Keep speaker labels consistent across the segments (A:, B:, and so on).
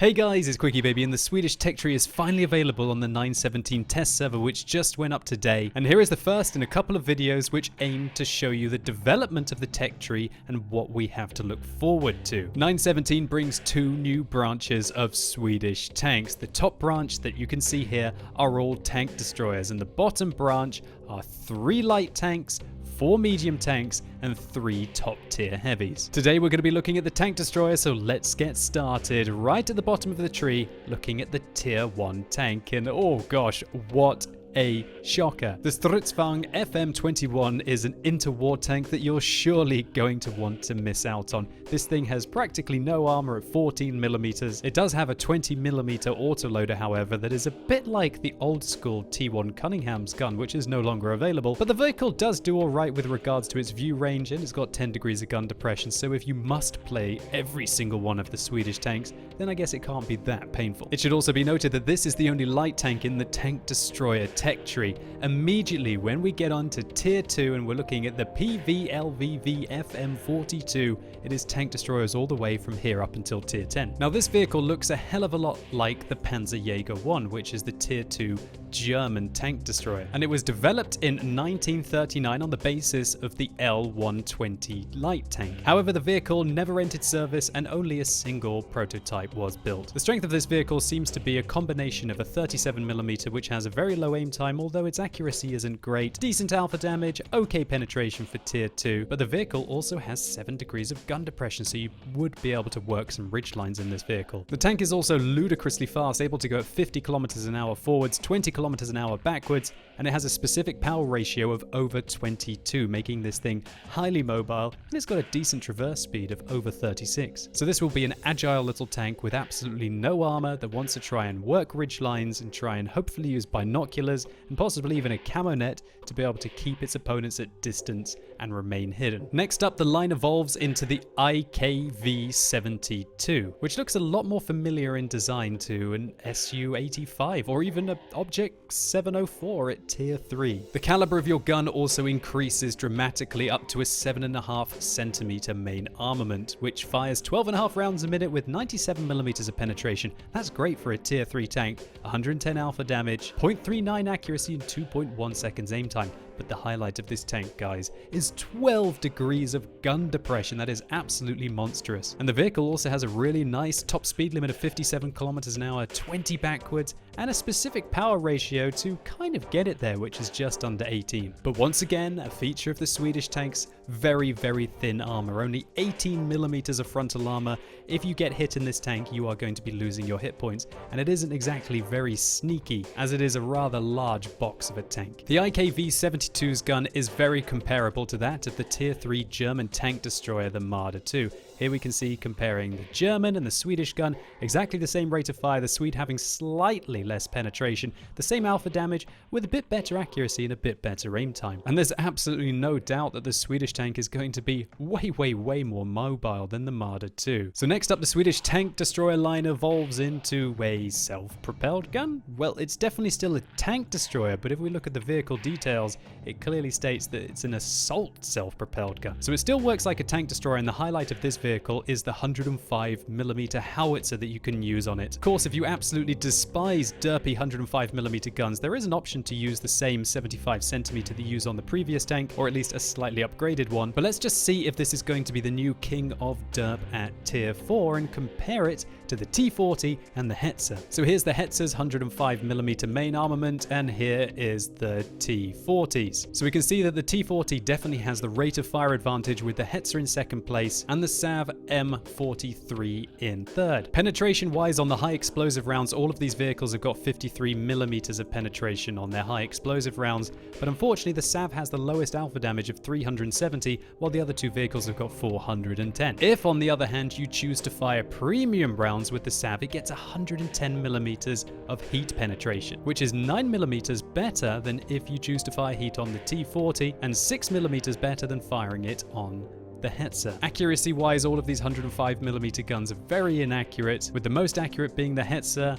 A: Hey guys, it's QuickyBaby, and the Swedish tech tree is finally available on the 917 test server, which just went up today. And here is the first in a couple of videos which aim to show you the development of the tech tree and what we have to look forward to. 917 brings two new branches of Swedish tanks. The top branch that you can see here are all tank destroyers, and the bottom branch are 3 light tanks, 4 medium tanks, and 3 top tier heavies. Today we're going to be looking at the tank destroyer, so let's get started. Right at the bottom of the tree, looking at the tier 1 tank, and oh gosh, what a shocker. The Stridsvagn FM21 is an interwar tank that you're surely going to want to miss out on. This thing has practically no armor at 14mm. It does have a 20mm autoloader, however, that is a bit like the old school T1 Cunningham's gun, which is no longer available. But the vehicle does do alright with regards to its view range, and it's got 10 degrees of gun depression, so if you must play every single one of the Swedish tanks, then I guess it can't be that painful. It should also be noted that this is the only light tank in the tank destroyer tech tree. Immediately when we get on to tier 2 and we're looking at the PVLVV FM42, it is tank destroyers all the way from here up until tier 10. Now this vehicle looks a hell of a lot like the Panzerjäger 1, which is the tier 2 German tank destroyer, and it was developed in 1939 on the basis of the L120 light tank. However, the vehicle never entered service and only a single prototype was built. The strength of this vehicle seems to be a combination of a 37mm, which has a very low aim time, although its accuracy isn't great, decent alpha damage, okay penetration for tier 2, but the vehicle also has 7 degrees of gun depression, so you would be able to work some ridge lines in this vehicle. The tank is also ludicrously fast, able to go at 50 kilometers an hour forwards, 20 kilometers an hour backwards, and it has a specific power ratio of over 22, making this thing highly mobile, and it's got a decent traverse speed of over 36. So this will be an agile little tank with absolutely no armor that wants to try and work ridge lines and try and hopefully use binoculars and possibly even a camo net to be able to keep its opponents at distance and remain hidden. Next up, the line evolves into the IKV-72, which looks a lot more familiar in design to an Su-85 or even an Object 704 at tier 3. The caliber of your gun also increases dramatically up to a 7.5cm main armament, which fires 12.5 rounds a minute with 97mm of penetration. That's great for a tier 3 tank. 110 alpha damage, 0.39 accuracy, and 2.1 seconds aim time. But the highlight of this tank, guys, is 12 degrees of gun depression. That is absolutely monstrous. And the vehicle also has a really nice top speed limit of 57 kilometers an hour, 20 backwards, and a specific power ratio to kind of get it there, which is just under 18. But once again, a feature of the Swedish tanks, very, very thin armor, only 18mm of frontal armor. If you get hit in this tank, you are going to be losing your hit points, and it isn't exactly very sneaky, as it is a rather large box of a tank. The IKV-72's gun is very comparable to that of the tier 3 German tank destroyer, the Marder 2. Here we can see comparing the German and the Swedish gun, exactly the same rate of fire, the Swede having slightly less penetration, the same alpha damage with a bit better accuracy and a bit better aim time. And there's absolutely no doubt that the Swedish tank is going to be way more mobile than the Marder 2. So next up, the Swedish tank destroyer line evolves into a self-propelled gun. Well, it's definitely still a tank destroyer, but if we look at the vehicle details, it clearly states that it's an assault self-propelled gun. So it still works like a tank destroyer, and the highlight of this vehicle is the 105mm howitzer that you can use on it. Of course, if you absolutely despise derpy 105mm guns, there is an option to use the same 75cm that you use on the previous tank, or at least a slightly upgraded one. But let's just see if this is going to be the new king of derp at tier 4 and compare it to the T40 and the Hetzer. So here's the Hetzer's 105mm main armament, and here is the T40's. So we can see that the T40 definitely has the rate of fire advantage, with the Hetzer in second place and the Sav M43 in third. Penetration wise, on the high explosive rounds, all of these vehicles have got 53mm of penetration on their high explosive rounds, but unfortunately the Sav has the lowest alpha damage of 370, while the other two vehicles have got 410. If on the other hand you choose to fire premium rounds with the Sav, it gets 110mm of heat penetration, which is 9mm better than if you choose to fire heat on the T40 and 6mm better than firing it on the Hetzer. Accuracy wise, all of these 105mm guns are very inaccurate, with the most accurate being the Hetzer,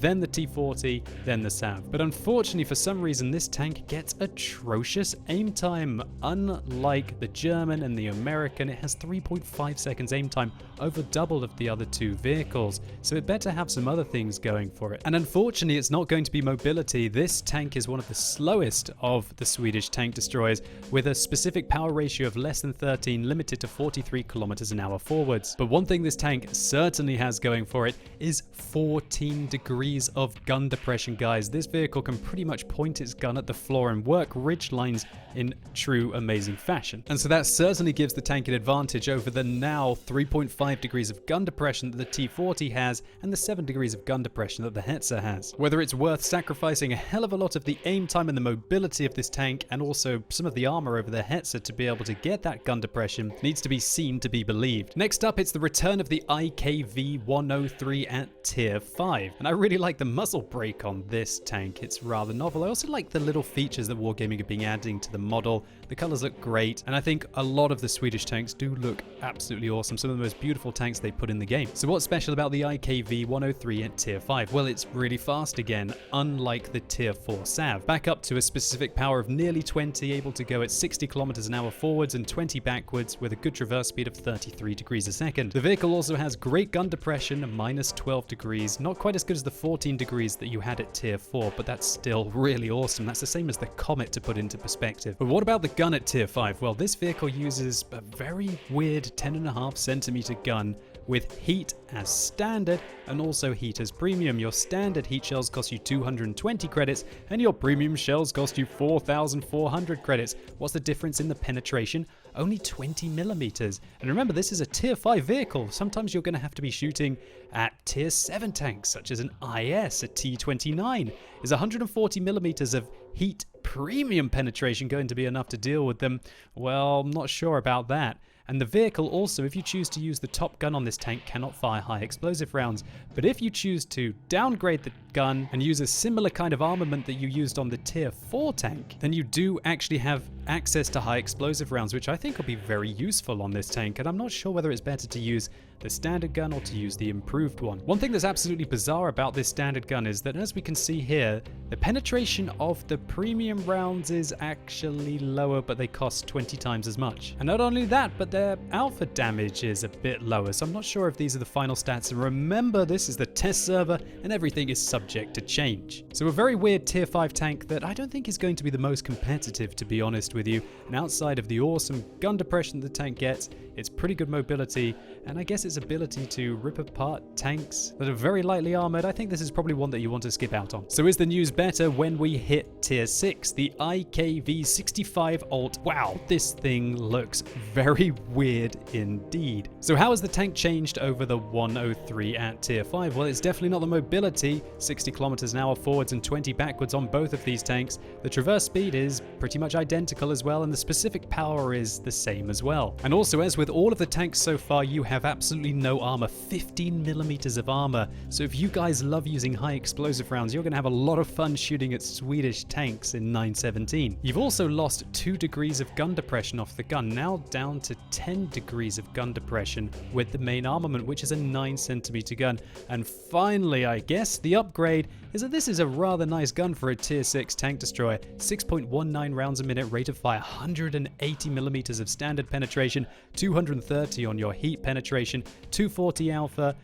A: then the T40, then the Sav. But unfortunately, for some reason, this tank gets atrocious aim time. Unlike the German and the American, it has 3.5 seconds aim time, over double of the other two vehicles, so it better have some other things going for it. And unfortunately, it's not going to be mobility. This tank is one of the slowest of the Swedish tank destroyers, with a specific power ratio of less than 13, limited to 43 kilometers an hour forwards. But one thing this tank certainly has going for it is 14 degrees of gun depression, guys. This vehicle can pretty much point its gun at the floor and work ridge lines in true amazing fashion. And so that certainly gives the tank an advantage over the now 3.5 degrees of gun depression that the T40 has and the 7 degrees of gun depression that the Hetzer has. Whether it's worth sacrificing a hell of a lot of the aim time and the mobility of this tank, and also some of the armor over the Hetzer to be able to get that gun depression, needs to be seen to be believed. Next up, it's the return of the IKV-103 at tier 5. And I really like the muzzle brake on this tank. It's rather novel. I also like the little features that Wargaming have been adding to the model. The colors look great, and I think a lot of the Swedish tanks do look absolutely awesome. Some of the most beautiful tanks they put in the game. So what's special about the IKV-103 at tier 5? Well, it's really fast again, unlike the tier 4 Sav. Back up to a specific power of nearly 20, able to go at 60 kilometers an hour forwards and 20 backwards with a good traverse speed of 33 degrees a second. The vehicle also has great gun depression, minus 12 degrees. Not quite as good as the 14 degrees that you had at tier 4, but that's still really awesome. That's the same as the Comet, to put into perspective. But what about the gun at tier 5? Well, this vehicle uses a very weird 10.5 centimeter gun with heat as standard and also heat as premium. Your standard heat shells cost you 220 credits and your premium shells cost you 4,400 credits. What's the difference in the penetration? Only 20 millimeters. And remember, this is a tier 5 vehicle. Sometimes you're going to have to be shooting at tier 7 tanks, such as an IS, a T29. Is 140 millimeters of heat premium penetration going to be enough to deal with them? Well, I'm not sure about that. And the vehicle also, if you choose to use the top gun on this tank, cannot fire high explosive rounds. But if you choose to downgrade the gun and use a similar kind of armament that you used on the tier 4 tank, then you do actually have access to high explosive rounds, which I think will be very useful on this tank. And I'm not sure whether it's better to use the standard gun or to use the improved one. One thing that's absolutely bizarre about this standard gun is that, as we can see here, the penetration of the premium rounds is actually lower, but they cost 20 times as much. And not only that, but their alpha damage is a bit lower, so I'm not sure if these are the final stats. And remember, this is the test server and everything is subject to change. So a very weird tier 5 tank that I don't think is going to be the most competitive, to be honest with you. And outside of the awesome gun depression the tank gets, it's pretty good mobility, and I guess its ability to rip apart tanks that are very lightly armored. I think this is probably one that you want to skip out on. So is the news better when we hit tier 6, the IKV-65 Alt? Wow, this thing looks very weird indeed. So how has the tank changed over the 103 at tier 5? Well, it's definitely not the mobility, 60 kilometers an hour forwards and 20 backwards on both of these tanks. The traverse speed is pretty much identical as well, and the specific power is the same as well. And also, as with all of the tanks so far, you have absolutely no armor, 15 millimeters of armor. So if you guys love using high explosive rounds, you're going to have a lot of fun shooting at Swedish tanks in 917. You've also lost 2 degrees of gun depression off the gun, now down to 10 degrees of gun depression with the main armament, which is a 9 centimeter gun. And finally, I guess the upgrade is that this is a rather nice gun for a tier 6 tank destroyer. 6.19 rounds a minute, rate of fire, 180 millimeters of standard penetration, 230 on your heat penetration, 240 alpha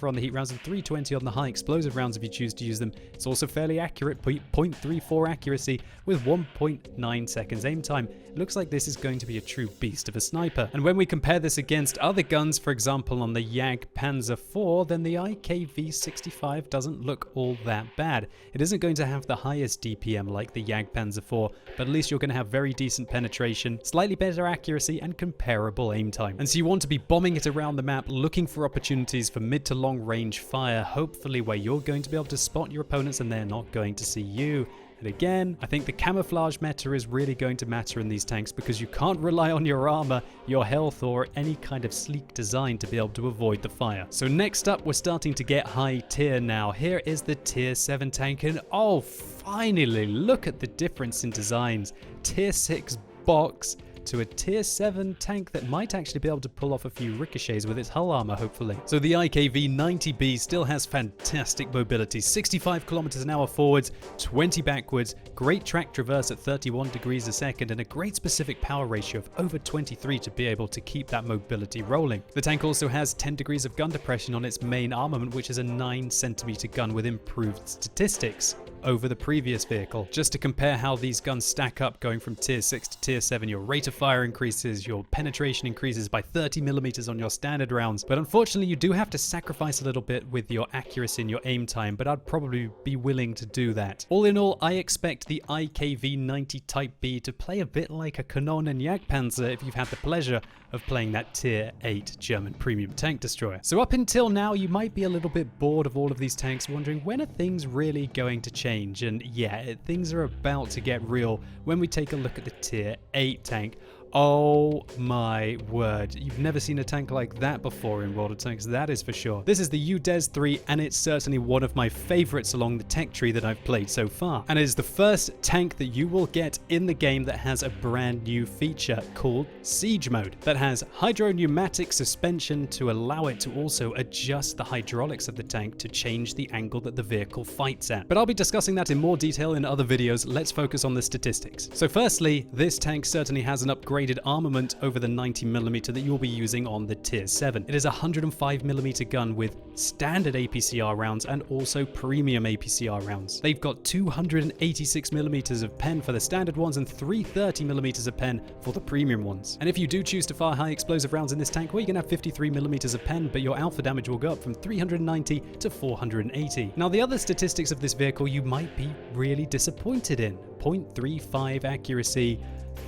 A: on the heat rounds, and 320 on the high explosive rounds if you choose to use them. It's also fairly accurate, 0.34 accuracy with 1.9 seconds aim time. It looks like this is going to be a true beast of a sniper. And when we compare this against other guns, for example on the Jag Panzer IV, then the IKV-65 doesn't look all that bad. It isn't going to have the highest DPM like the Jag Panzer IV, but at least you're going to have very decent penetration, slightly better accuracy, and comparable aim time. And so you want to be bombing it around the map, looking for opportunities for mid to long range fire, hopefully where you're going to be able to spot your opponents and they're not going to see you. And again, I think the camouflage meta is really going to matter in these tanks, because you can't rely on your armor, your health, or any kind of sleek design to be able to avoid the fire. So next up, we're starting to get high tier now. Here is the tier 7 tank, and oh, finally, look at the difference in designs. Tier 6 box, to a tier 7 tank that might actually be able to pull off a few ricochets with its hull armor, hopefully. So the IKV-90B still has fantastic mobility, 65 kilometers an hour forwards, 20 backwards, great track traverse at 31 degrees a second, and a great specific power ratio of over 23 to be able to keep that mobility rolling. The tank also has 10 degrees of gun depression on its main armament, which is a 9cm gun with improved statistics over the previous vehicle. Just to compare how these guns stack up going from tier 6 to tier 7, your rate of fire increases, your penetration increases by 30mm on your standard rounds, but unfortunately you do have to sacrifice a little bit with your accuracy and your aim time, but I'd probably be willing to do that. All in all, I expect the IKV-90 Type B to play a bit like a Kanonen Jagdpanzer if you've had the pleasure of playing that tier 8 German premium tank destroyer. So up until now, you might be a little bit bored of all of these tanks, wondering when are things really going to change? And yeah, things are about to get real when we take a look at the tier 8 tank. Oh my word, you've never seen a tank like that before in World of Tanks, that is for sure. This is the UDES 3, and it's certainly one of my favorites along the tech tree that I've played so far. And it is the first tank that you will get in the game that has a brand new feature called Siege Mode, that has hydro-pneumatic suspension to allow it to also adjust the hydraulics of the tank to change the angle that the vehicle fights at. But I'll be discussing that in more detail in other videos. Let's focus on the statistics. So firstly, this tank certainly has an upgraded armament over the 90mm that you'll be using on the tier 7. It is a 105mm gun with standard APCR rounds and also premium APCR rounds. They've got 286mm of pen for the standard ones and 330mm of pen for the premium ones. And if you do choose to fire high explosive rounds in this tank, well, you can have 53mm of pen, but your alpha damage will go up from 390 to 480. Now, the other statistics of this vehicle you might be really disappointed in. 0.35 accuracy,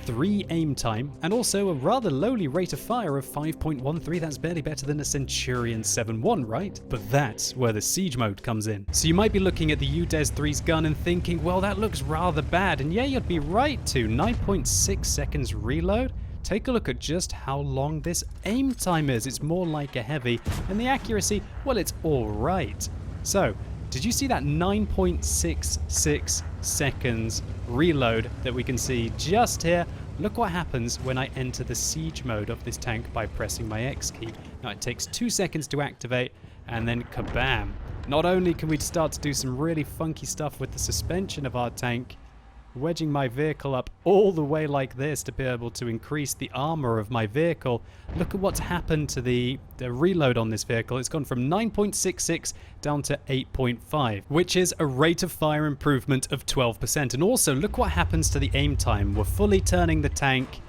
A: 3 aim time, and also a rather lowly rate of fire of 5.13. That's barely better than a Centurion 7.1, right? But that's where the Siege Mode comes in. So you might be looking at the UDES 3's gun and thinking, well, that looks rather bad. And yeah, you'd be right to. 9.6 seconds reload. Take a look at just how long this aim time is. It's more like a heavy, and the accuracy, well, it's all right. So, did you see that 9.66 seconds reload that we can see just here? Look what happens when I enter the Siege Mode of this tank by pressing my X key. Now it takes 2 seconds to activate, and then kabam. Not only can we start to do some really funky stuff with the suspension of our tank, wedging my vehicle up all the way like this to be able to increase the armor of my vehicle. Look at what's happened to the reload on this vehicle. It's gone from 9.66 down to 8.5, which is a rate of fire improvement of 12%. And also look what happens to the aim time. We're fully turning the tank.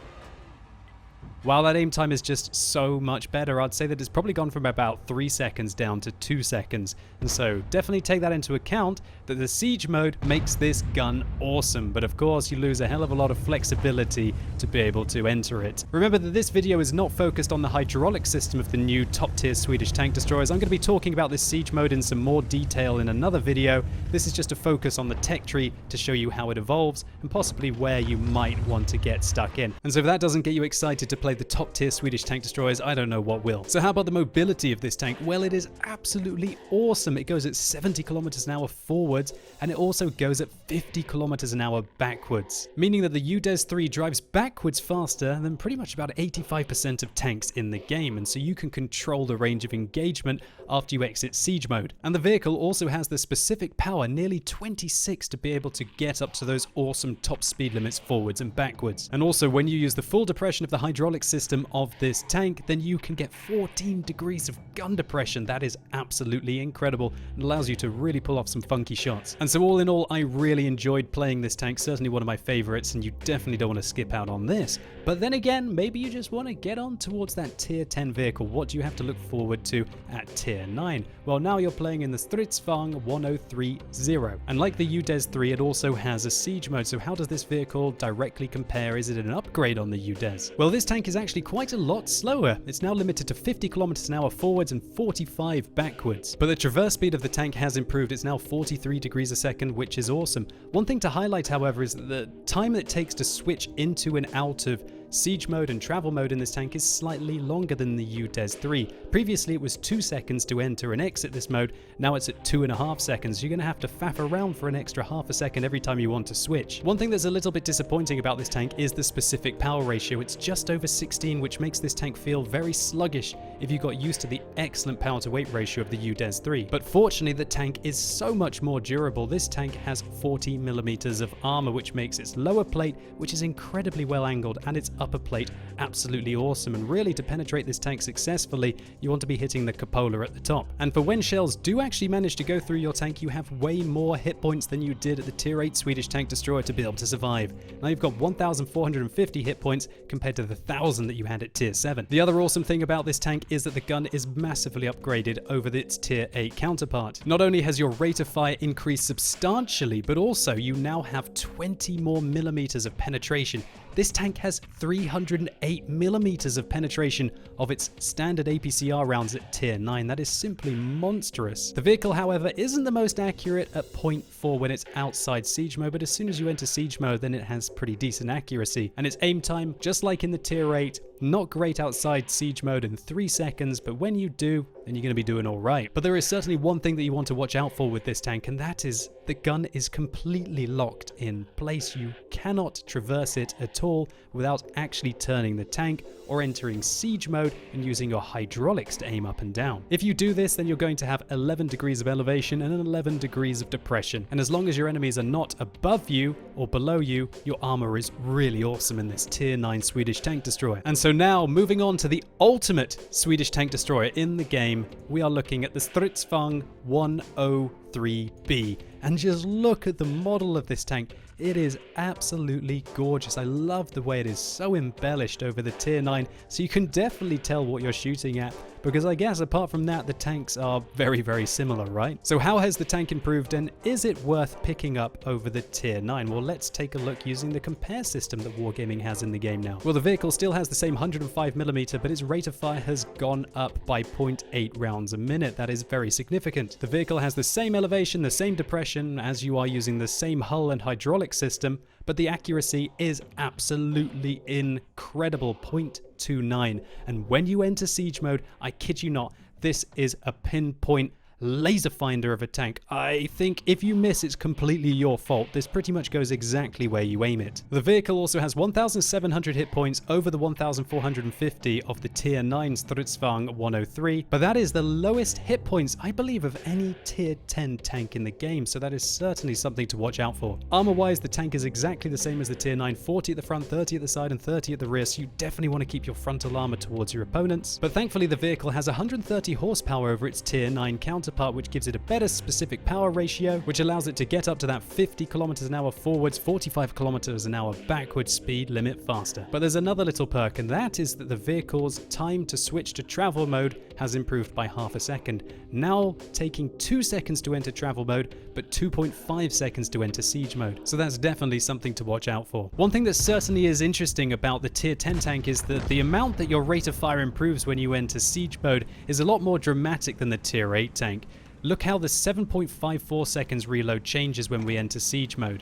A: While that aim time is just so much better, I'd say that it's probably gone from about 3 seconds down to 2 seconds. And so definitely take that into account, that the Siege Mode makes this gun awesome. But of course, you lose a hell of a lot of flexibility to be able to enter it. Remember that this video is not focused on the hydraulic system of the new top tier Swedish tank destroyers. I'm going to be talking about this Siege Mode in some more detail in another video. This is just a focus on the tech tree to show you how it evolves and possibly where you might want to get stuck in. And so if that doesn't get you excited to play the top tier Swedish tank destroyers, I don't know what will. So how about the mobility of this tank? Well, it is absolutely awesome. It goes at 70 kilometers an hour forwards, and it also goes at 50 kilometers an hour backwards, meaning that the UDES 3 drives backwards faster than pretty much about 85% of tanks in the game, and so you can control the range of engagement after you exit Siege Mode. And the vehicle also has the specific power, nearly 26, to be able to get up to those awesome top speed limits forwards and backwards. And also when you use the full depression of the hydraulic system of this tank, then you can get 14 degrees of gun depression. That is absolutely incredible and allows you to really pull off some funky shots. And so all in all, I really enjoyed playing this tank, certainly one of my favorites, and you definitely don't want to skip out on this. But then again, maybe you just want to get on towards that tier 10 vehicle. What do you have to look forward to at tier 9? Well, now you're playing in the Stridsvagn 1030. And like the UDES 3, it also has a Siege Mode. So how does this vehicle directly compare? Is it an upgrade on the UDES? Well, this tank is actually quite a lot slower. It's now limited to 50 kilometers an hour forwards and 45 backwards. But the traverse speed of the tank has improved. It's now 43 degrees a second, which is awesome. One thing to highlight, however, is that the time it takes to switch into and out of Siege mode and travel mode in this tank is slightly longer than the UDES 3. Previously it was 2 seconds to enter and exit this mode, now it's at 2.5 seconds. You're going to have to faff around for an extra half a second every time you want to switch. One thing that's a little bit disappointing about this tank is the specific power ratio. It's just over 16, which makes this tank feel very sluggish if you got used to the excellent power to weight ratio of the UDES 3. But fortunately the tank is so much more durable. This tank has 40mm of armor, which makes its lower plate, which is incredibly well angled, and its upper plate absolutely awesome. And really, to penetrate this tank successfully, you want to be hitting the cupola at the top. And for when shells do actually manage to go through your tank, you have way more hit points than you did at the tier 8 Swedish tank destroyer to be able to survive. Now you've got 1,450 hit points compared to the 1,000 that you had at tier 7. The other awesome thing about this tank is that the gun is massively upgraded over its tier 8 counterpart. Not only has your rate of fire increased substantially, but also you now have 20 more millimeters of penetration. This tank has 308 millimeters of penetration of its standard APCR rounds at tier 9. That is simply monstrous. The vehicle, however, isn't the most accurate at 0.4 when it's outside siege mode, but as soon as you enter siege mode, then it has pretty decent accuracy. And its aim time, just like in the tier 8, not great outside siege mode in 3 seconds, but when you do, then you're going to be doing all right. But there is certainly one thing that you want to watch out for with this tank, and that is the gun is completely locked in place. You cannot traverse it at all without actually turning the tank or entering siege mode and using your hydraulics to aim up and down. If you do this, then you're going to have 11 degrees of elevation and 11 degrees of depression. And as long as your enemies are not above you or below you, your armor is really awesome in this tier 9 Swedish tank destroyer. And so now, moving on to the ultimate Swedish tank destroyer in the game, we are looking at the Stridsvagn 103B. And just look at the model of this tank. It is absolutely gorgeous. I love the way it is so embellished over the tier 9, so you can definitely tell what you're shooting at, because I guess apart from that, the tanks are very, very similar, right? So how has the tank improved, and is it worth picking up over the tier 9? Well, let's take a look using the compare system that Wargaming has in the game now. Well, the vehicle still has the same 105mm, but its rate of fire has gone up by 0.8 rounds a minute. That is very significant. The vehicle has the same elevation, the same depression, as you are using the same hull and hydraulic system, but the accuracy is absolutely incredible, 0.29. And when you enter siege mode, I kid you not, this is a pinpoint laser finder of a tank. I think if you miss, it's completely your fault. This pretty much goes exactly where you aim it. The vehicle also has 1,700 hit points over the 1,450 of the tier 9 Stridsvagn 103, but that is the lowest hit points, I believe, of any tier 10 tank in the game, so that is certainly something to watch out for. Armor-wise, the tank is exactly the same as the tier 9, 40 at the front, 30 at the side, and 30 at the rear, so you definitely want to keep your frontal armor towards your opponents. But thankfully, the vehicle has 130 horsepower over its tier 9 counterpart, which gives it a better specific power ratio, which allows it to get up to that 50 kilometers an hour forwards, 45 kilometers an hour backwards speed limit faster. But there's another little perk, and that is that the vehicle's time to switch to travel mode has improved by half a second, now taking 2 seconds to enter travel mode, but 2.5 seconds to enter siege mode. So that's definitely something to watch out for. One thing that certainly is interesting about the tier 10 tank is that the amount that your rate of fire improves when you enter siege mode is a lot more dramatic than the tier 8 tank. Look how the 7.54 seconds reload changes when we enter siege mode.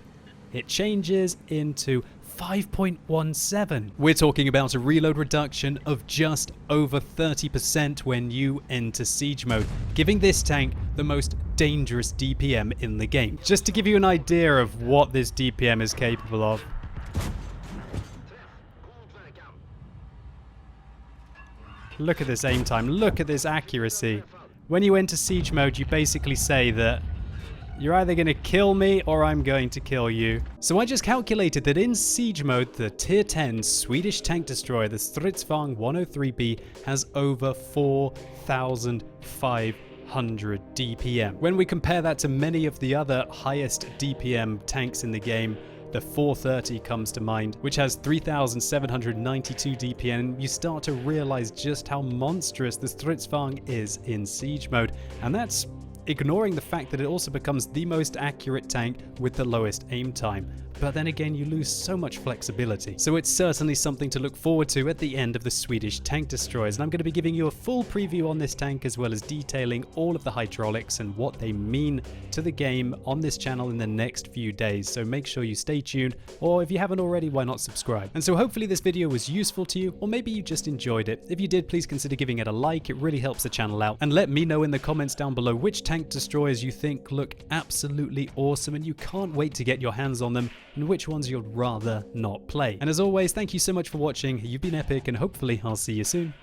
A: It changes into 5.17. We're talking about a reload reduction of just over 30% when you enter siege mode, giving this tank the most dangerous DPM in the game. Just to give you an idea of what this DPM is capable of. Look at this aim time, look at this accuracy. When you enter siege mode, you basically say that you're either going to kill me or I'm going to kill you. So I just calculated that in siege mode, the tier 10 Swedish tank destroyer, the Stridsvagn 103B, has over 4,500 DPM. When we compare that to many of the other highest DPM tanks in the game, the 430 comes to mind, which has 3,792 DPM. You start to realize just how monstrous the Stridsvagn is in siege mode, and that's ignoring the fact that it also becomes the most accurate tank with the lowest aim time. but then again you lose so much flexibility. So it's certainly something to look forward to at the end of the Swedish tank destroyers, and I'm going to be giving you a full preview on this tank as well as detailing all of the hydraulics and what they mean to the game on this channel in the next few days. So make sure you stay tuned, or if you haven't already, why not subscribe? And so hopefully this video was useful to you, or maybe you just enjoyed it. If you did, please consider giving it a like. It really helps the channel out. And let me know in the comments down below which tank destroyers you think look absolutely awesome and you can't wait to get your hands on them, and which ones you'd rather not play. And as always, thank you so much for watching. You've been epic, and hopefully I'll see you soon.